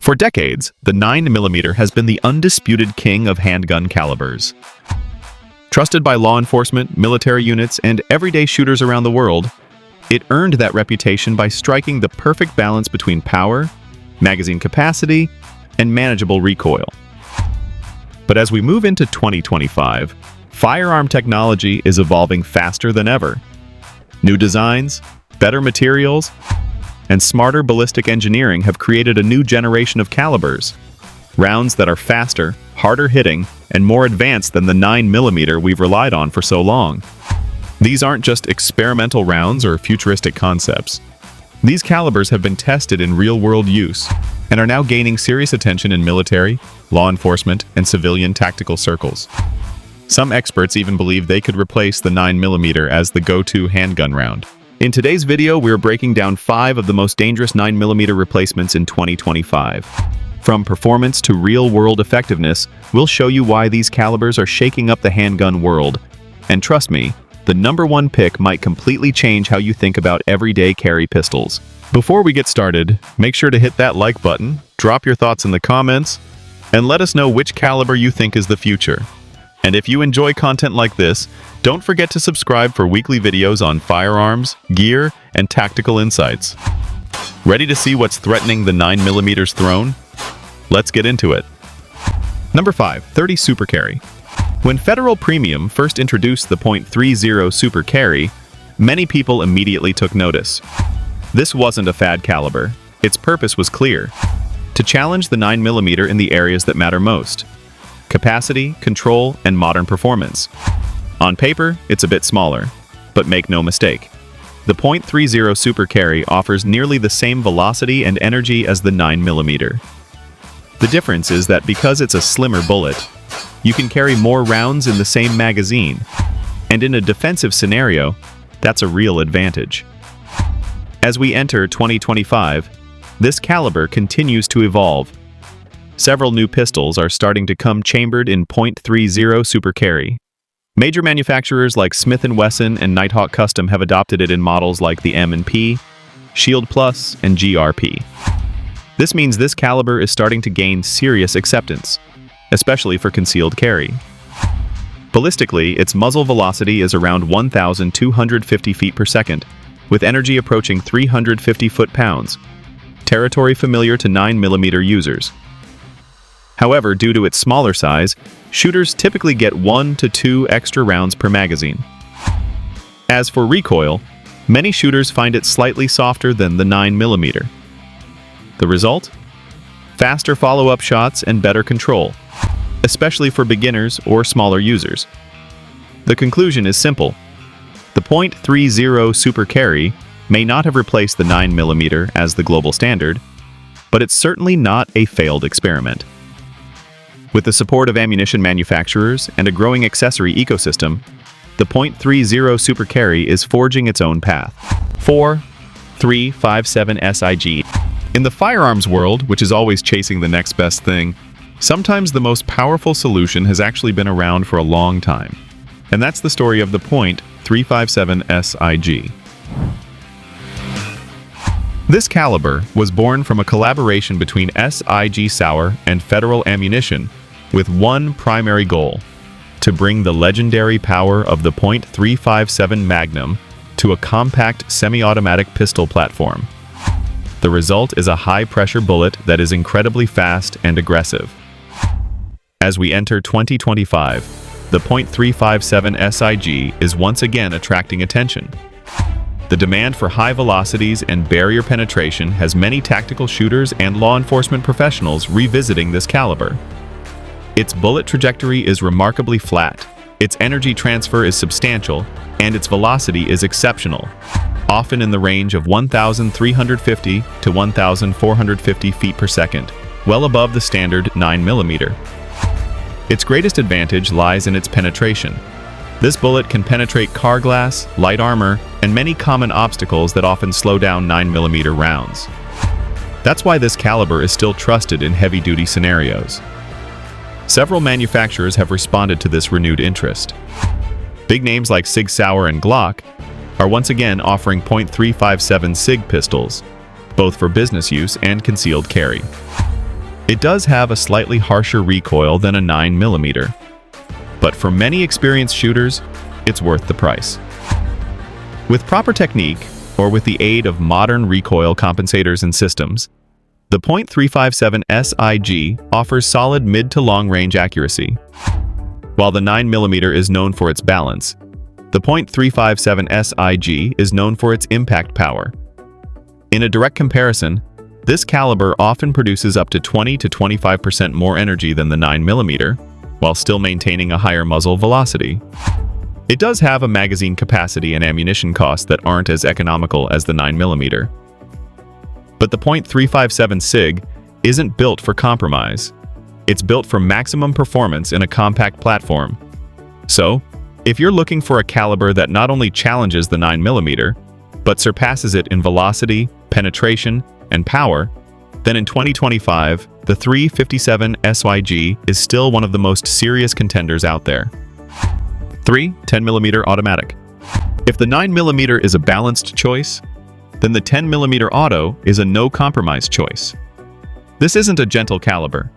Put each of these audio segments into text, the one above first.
For decades, the 9mm has been the undisputed king of handgun calibers. Trusted by law enforcement, military units, and everyday shooters around the world, it earned that reputation by striking the perfect balance between power, magazine capacity, and manageable recoil. But as we move into 2025, firearm technology is evolving faster than ever. New designs, better materials, and smarter ballistic engineering have created a new generation of calibers. Rounds that are faster, harder hitting, and more advanced than the 9mm we've relied on for so long. These aren't just experimental rounds or futuristic concepts. These calibers have been tested in real-world use and are now gaining serious attention in military, law enforcement, and civilian tactical circles. Some experts even believe they could replace the 9mm as the go-to handgun round. In today's video, we're breaking down 5 of the most dangerous 9mm replacements in 2025. From performance to real-world effectiveness, we'll show you why these calibers are shaking up the handgun world. And trust me, the #1 pick might completely change how you think about everyday carry pistols. Before we get started, make sure to hit that like button, drop your thoughts in the comments, and let us know which caliber you think is the future. And if you enjoy content like this, don't forget to subscribe for weekly videos on firearms, gear, and tactical insights. Ready to see what's threatening the 9mm's throne? Let's get into it. Number 5. 30 Super Carry. When Federal Premium first introduced the .30 Super Carry, many people immediately took notice. This wasn't a fad caliber. Its purpose was clear: to challenge the 9mm in the areas that matter most: capacity, control, and modern performance. On paper, it's a bit smaller, but make no mistake, the .30 Super Carry offers nearly the same velocity and energy as the 9mm. The difference is that because it's a slimmer bullet, you can carry more rounds in the same magazine, and in a defensive scenario, that's a real advantage. As we enter 2025, this caliber continues to evolve. Several new pistols are starting to come chambered in .30 Super Carry. Major manufacturers like Smith & Wesson and Nighthawk Custom have adopted it in models like the M&P, Shield Plus, and GRP. This means this caliber is starting to gain serious acceptance, especially for concealed carry. Ballistically, its muzzle velocity is around 1,250 feet per second, with energy approaching 350 foot-pounds, territory familiar to 9mm users. However, due to its smaller size, shooters typically get 1 to 2 extra rounds per magazine. As for recoil, many shooters find it slightly softer than the 9mm. The result? Faster follow-up shots and better control, especially for beginners or smaller users. The conclusion is simple. The .30 Super Carry may not have replaced the 9mm as the global standard, but it's certainly not a failed experiment. With the support of ammunition manufacturers and a growing accessory ecosystem, the .30 Super Carry is forging its own path. 4. 357 SIG. In the firearms world, which is always chasing the next best thing, sometimes the most powerful solution has actually been around for a long time. And that's the story of the .357 SIG. This caliber was born from a collaboration between SIG Sauer and Federal Ammunition, with one primary goal: to bring the legendary power of the .357 Magnum to a compact semi-automatic pistol platform. The result is a high-pressure bullet that is incredibly fast and aggressive. As we enter 2025, the .357 SIG is once again attracting attention. The demand for high velocities and barrier penetration has many tactical shooters and law enforcement professionals revisiting this caliber. Its bullet trajectory is remarkably flat, its energy transfer is substantial, and its velocity is exceptional, often in the range of 1,350 to 1,450 feet per second, well above the standard 9mm. Its greatest advantage lies in its penetration. This bullet can penetrate car glass, light armor, and many common obstacles that often slow down 9mm rounds. That's why this caliber is still trusted in heavy-duty scenarios. Several manufacturers have responded to this renewed interest. Big names like SIG Sauer and Glock are once again offering .357 SIG pistols, both for business use and concealed carry. It does have a slightly harsher recoil than a 9mm, but for many experienced shooters, it's worth the price. With proper technique, or with the aid of modern recoil compensators and systems, the .357 SIG offers solid mid to long range accuracy. While the 9mm is known for its balance, the .357 SIG is known for its impact power. In a direct comparison, this caliber often produces up to 20 to 25% more energy than the 9mm, while still maintaining a higher muzzle velocity. It does have a magazine capacity and ammunition costs that aren't as economical as the 9mm. But the .357 SIG isn't built for compromise. It's built for maximum performance in a compact platform. So, if you're looking for a caliber that not only challenges the 9mm, but surpasses it in velocity, penetration, and power, then in 2025, the .357 SIG is still one of the most serious contenders out there. 3. 10mm automatic. If the 9mm is a balanced choice, then the 10mm auto is a no-compromise choice. This isn't a gentle caliber.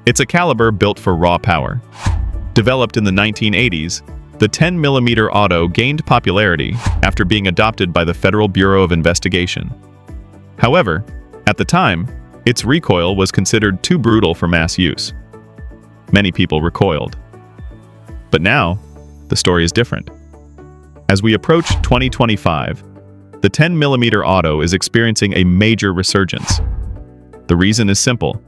It's a caliber built for raw power. Developed in the 1980s, the 10mm auto gained popularity after being adopted by the Federal Bureau of Investigation. However, at the time, its recoil was considered too brutal for mass use. Many people recoiled. But now, the story is different. As we approach 2025, the 10mm auto is experiencing a major resurgence. The reason is simple.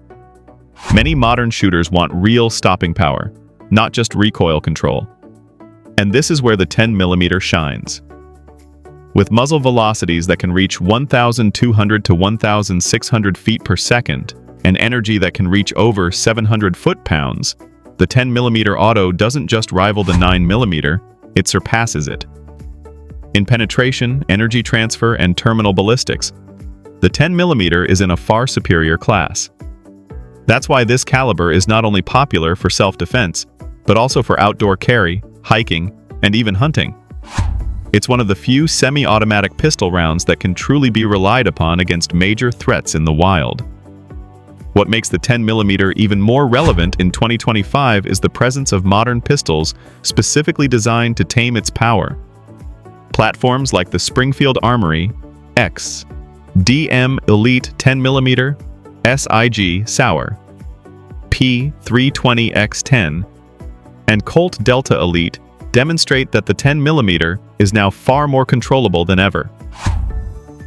Many modern shooters want real stopping power, not just recoil control. And this is where the 10mm shines. With muzzle velocities that can reach 1,200 to 1,600 feet per second and energy that can reach over 700 foot-pounds, the 10mm auto doesn't just rival the 9mm, it surpasses it. In penetration, energy transfer, and terminal ballistics, the 10mm is in a far superior class. That's why this caliber is not only popular for self-defense, but also for outdoor carry, hiking, and even hunting. It's one of the few semi-automatic pistol rounds that can truly be relied upon against major threats in the wild. What makes the 10mm even more relevant in 2025 is the presence of modern pistols specifically designed to tame its power. Platforms like the Springfield Armory X, DM Elite 10mm, SIG Sauer, P320X10, and Colt Delta Elite demonstrate that the 10mm is now far more controllable than ever.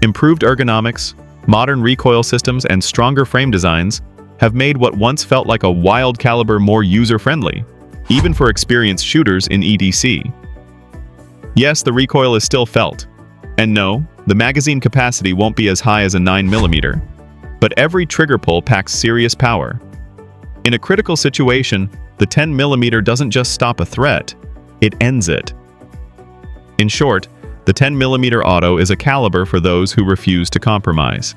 Improved ergonomics, modern recoil systems, and stronger frame designs have made what once felt like a wild caliber more user-friendly, even for experienced shooters in EDC. Yes, the recoil is still felt. And no, the magazine capacity won't be as high as a 9mm, but every trigger pull packs serious power. In a critical situation, the 10mm doesn't just stop a threat, it ends it. In short, the 10mm auto is a caliber for those who refuse to compromise.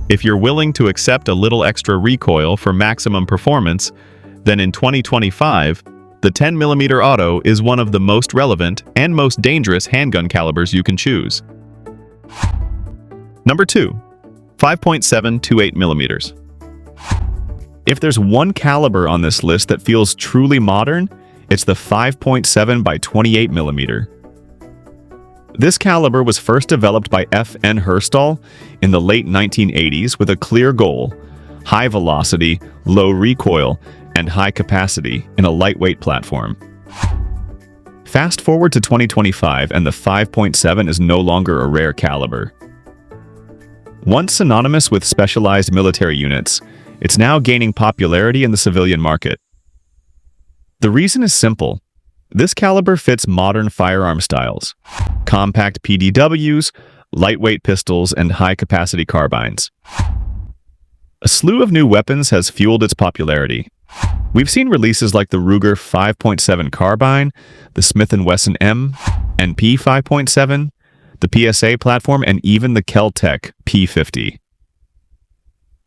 If you're willing to accept a little extra recoil for maximum performance, then in 2025, the 10mm auto is one of the most relevant and most dangerous handgun calibers you can choose. Number 2. 5.728mm. If there's one caliber on this list that feels truly modern, it's the 5.7 by 28mm. This caliber was first developed by F.N. Herstall in the late 1980s with a clear goal: high velocity, low recoil, and high capacity in a lightweight platform. Fast forward to 2025 and the 5.7 is no longer a rare caliber. Once synonymous with specialized military units, it's now gaining popularity in the civilian market. The reason is simple. This caliber fits modern firearm styles: compact PDWs, lightweight pistols, and high-capacity carbines. A slew of new weapons has fueled its popularity. We've seen releases like the Ruger 5.7 carbine, the Smith & Wesson M and P 5.7, the PSA platform, and even the Kel-Tec P50.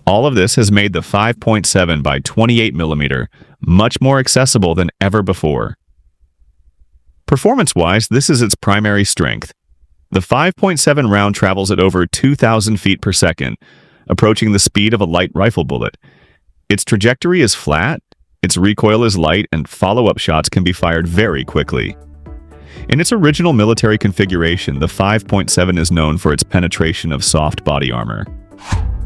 All of this has made the 5.7 by 28mm much more accessible than ever before. Performance-wise, this is its primary strength. The 5.7 round travels at over 2,000 feet per second, approaching the speed of a light rifle bullet, Its trajectory is flat, its recoil is light, and follow-up shots can be fired very quickly. In its original military configuration, the 5.7 is known for its penetration of soft body armor.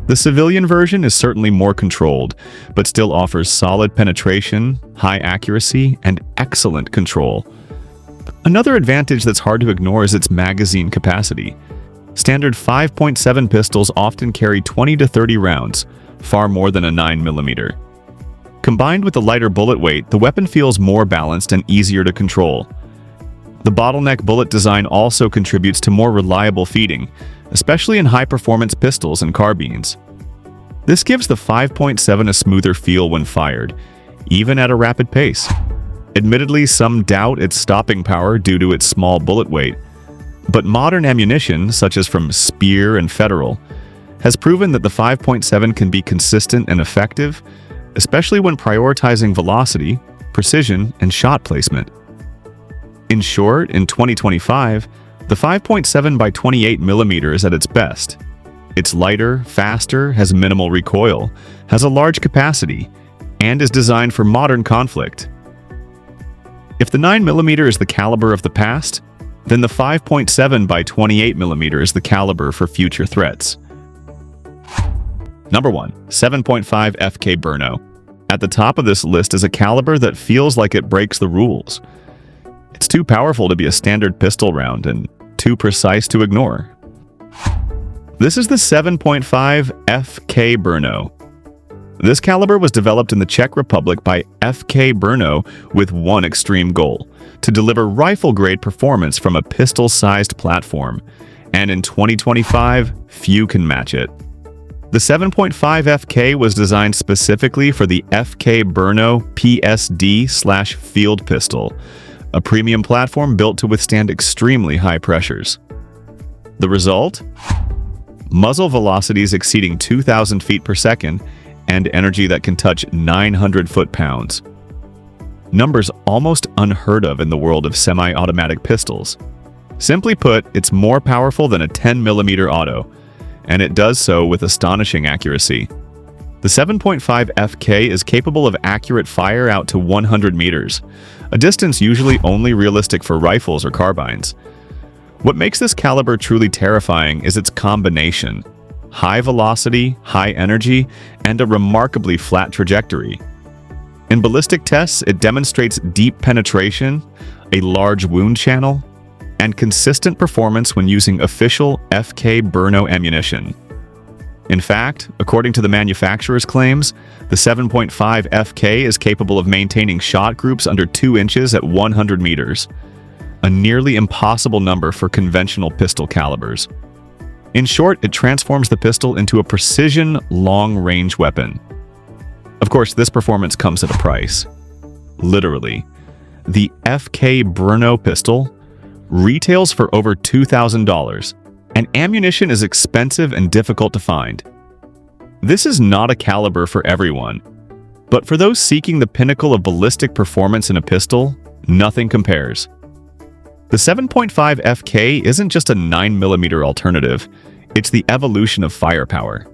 The civilian version is certainly more controlled, but still offers solid penetration, high accuracy, and excellent control. Another advantage that's hard to ignore is its magazine capacity. Standard 5.7 pistols often carry 20 to 30 rounds, far more than a 9mm. Combined with the lighter bullet weight, the weapon feels more balanced and easier to control. The bottleneck bullet design also contributes to more reliable feeding, especially in high-performance pistols and carbines. This gives the 5.7 a smoother feel when fired, even at a rapid pace. Admittedly, some doubt its stopping power due to its small bullet weight, but modern ammunition, such as from Speer and Federal, has proven that the 5.7 can be consistent and effective, especially when prioritizing velocity, precision, and shot placement. In short, in 2025, the 5.7 by 28mm is at its best. It's lighter, faster, has minimal recoil, has a large capacity, and is designed for modern conflict. If the 9mm is the caliber of the past, then the 5.7 by 28mm is the caliber for future threats. Number 1. 7.5 FK Brno. At the top of this list is a caliber that feels like it breaks the rules. It's too powerful to be a standard pistol round and too precise to ignore. This is the 7.5 FK Brno. This caliber was developed in the Czech Republic by FK Brno with one extreme goal: to deliver rifle-grade performance from a pistol-sized platform, and in 2025, few can match it. The 7.5 FK was designed specifically for the FK Brno PSD/field pistol, a premium platform built to withstand extremely high pressures. The result? Muzzle velocities exceeding 2,000 feet per second and energy that can touch 900 foot-pounds. Numbers almost unheard of in the world of semi-automatic pistols. Simply put, it's more powerful than a 10mm auto, and it does so with astonishing accuracy. The 7.5 FK is capable of accurate fire out to 100 meters, a distance usually only realistic for rifles or carbines. What makes this caliber truly terrifying is its combination: high velocity, high energy, and a remarkably flat trajectory. In ballistic tests, it demonstrates deep penetration, a large wound channel, and consistent performance when using official FK Brno ammunition. In fact, according to the manufacturer's claims, the 7.5 FK is capable of maintaining shot groups under 2 inches at 100 meters, a nearly impossible number for conventional pistol calibers. In short, it transforms the pistol into a precision, long-range weapon. Of course, this performance comes at a price. Literally, the FK Brno pistol retails for over $2,000, and ammunition is expensive and difficult to find. This is not a caliber for everyone, but for those seeking the pinnacle of ballistic performance in a pistol, nothing compares. The 7.5 FK isn't just a 9mm alternative, it's the evolution of firepower.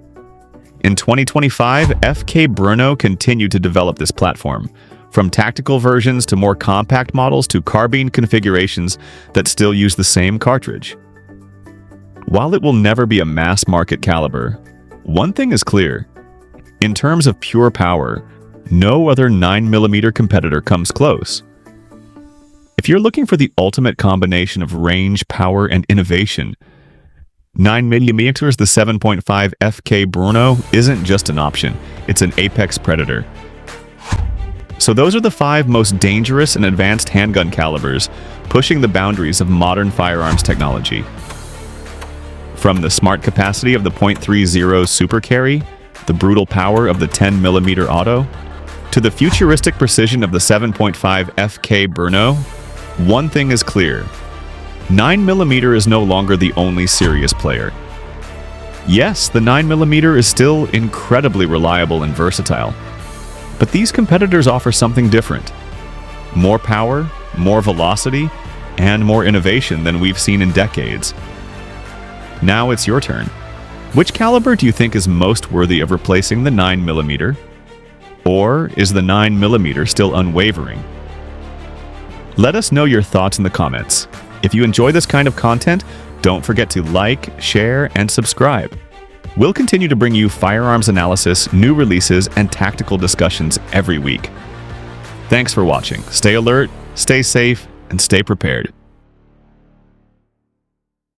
In 2025, FK Brno continued to develop this platform, from tactical versions to more compact models to carbine configurations that still use the same cartridge. While it will never be a mass-market caliber, one thing is clear. In terms of pure power, no other 9mm competitor comes close. If you're looking for the ultimate combination of range, power, and innovation, 9mm the 7.5 FK Brno isn't just an option, it's an apex predator. So those are the 5 most dangerous and advanced handgun calibers pushing the boundaries of modern firearms technology. From the smart capacity of the .30 Super Carry, the brutal power of the 10mm auto, to the futuristic precision of the 7.5 FK Brno, one thing is clear: 9mm is no longer the only serious player. Yes, the 9mm is still incredibly reliable and versatile, but these competitors offer something different. More power, more velocity, and more innovation than we've seen in decades. Now it's your turn. Which caliber do you think is most worthy of replacing the 9mm? Or is the 9mm still unwavering? Let us know your thoughts in the comments. If you enjoy this kind of content, don't forget to like, share, and subscribe. We'll continue to bring you firearms analysis, new releases, and tactical discussions every week. Thanks for watching. Stay alert, stay safe, and stay prepared.